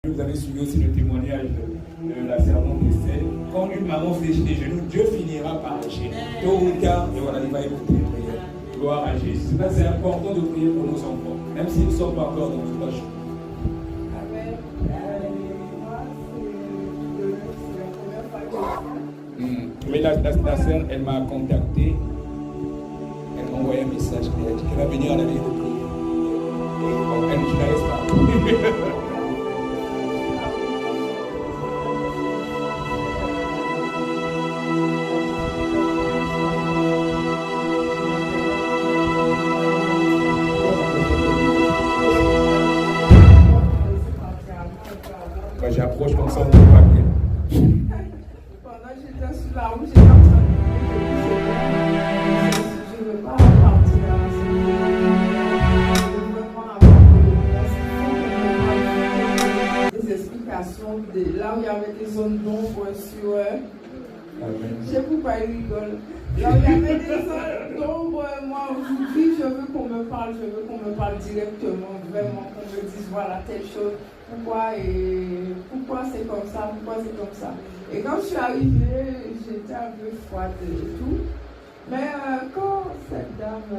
Vous avez suivi aussi le témoignage de la servante d'Esther. Quand une maman fléchit les genoux, Dieu finira par lâcher. Tôt ou tard, et voilà, il va écouter les prières. Gloire à Jésus. C'est important de prier pour nos enfants, même s'ils ne sont pas encore dans toute la chose. Mais la sœur, elle m'a contacté, elle m'a envoyé un message, elle a dit qu'elle va venir à la veille de prière. Et elle ne la laisse pas. J'approche comme ça, on ne peut pas bien. Pendant que j'étais sur la route, j'étais en train de je ne veux pas partir à la je veux vraiment avoir des explications de là où il y avait des zones d'ombre sur je sais pourquoi il rigole. Là où il y avait des zones d'ombre, moi aujourd'hui je veux qu'on me parle directement, vraiment qu'on me dise voilà telle chose. Pourquoi c'est comme ça, pourquoi c'est comme ça. Et quand je suis arrivée, j'étais un peu froide et tout. Mais quand cette dame,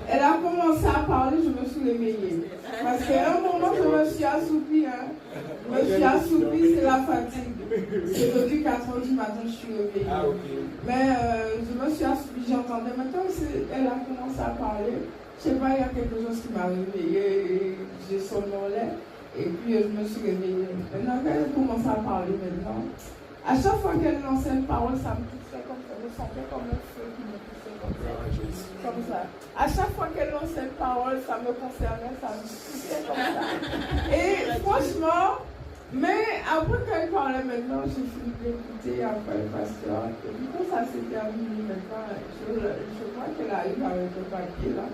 elle a commencé à parler, je me suis réveillée. Parce qu'à un moment, je me suis assoupie. Je me suis assoupie, c'est la fatigue. C'est depuis 4 heures du matin que je suis réveillée. Ah, okay. Mais je me suis assoupie, j'entendais. Maintenant, elle a commencé à parler. Je ne sais pas, il y a quelque chose qui m'a réveillée. J'ai somnolé. Et puis je me suis réveillée. Maintenant qu'elle commence à parler maintenant, à chaque fois qu'elle lançait une parole, ça me touchait comme ça. Je sentais comme un feu qui me touchait comme ça. Comme ça. À chaque fois qu'elle lançait une parole, ça me concernait, ça me touchait comme ça. Et franchement, mais après qu'elle parlait maintenant, j'ai fini d'écouter après le pasteur. Et du coup, ça s'est terminé maintenant. Je crois qu'elle arrive avec le papier là.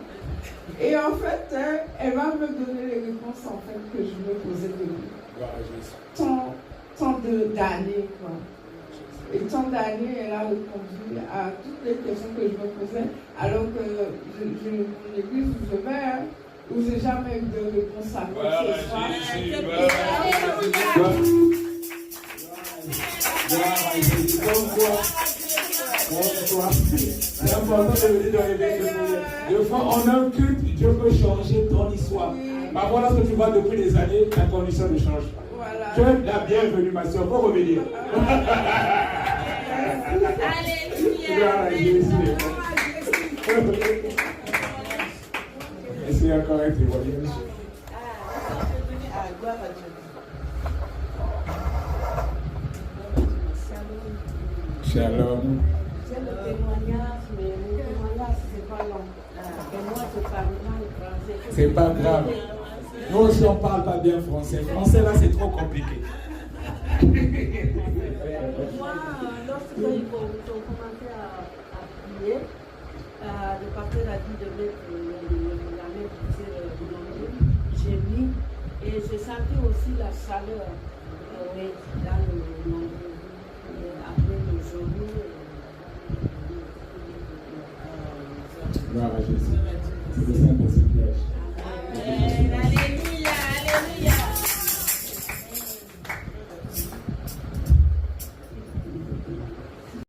Et en fait, elle va me donner les réponses en fait que je me posais depuis tant d'années, quoi. Et tant d'années, elle a répondu à toutes les questions que je me posais, alors que l'église où je vais, où j'ai jamais eu de réponse à quoi que ce soit. C'est important de venir dans les prières. Des fois, en un culte, Dieu peut changer ton histoire. Par contre, lorsque tu vois depuis des années, ta condition ne change pas. Voilà. Tu es la bienvenue, ma soeur, pour revenir. Alléluia. Essayez encore un témoignage. Gloire à Dieu. Shalom. C'est le témoignage, mais le témoignage, c'est pas long. Et moi, je parle mal français. C'est pas grave. Nous aussi, on parle pas bien français. Français, là, c'est trop compliqué. Moi, lorsque ils ont commencé à prier, le pasteur a dit de mettre la main sur le nombril. J'ai mis et j'ai senti aussi la chaleur dans le nombril. Après le genou. Gloire à Jésus. C'est le Saint-Esprit.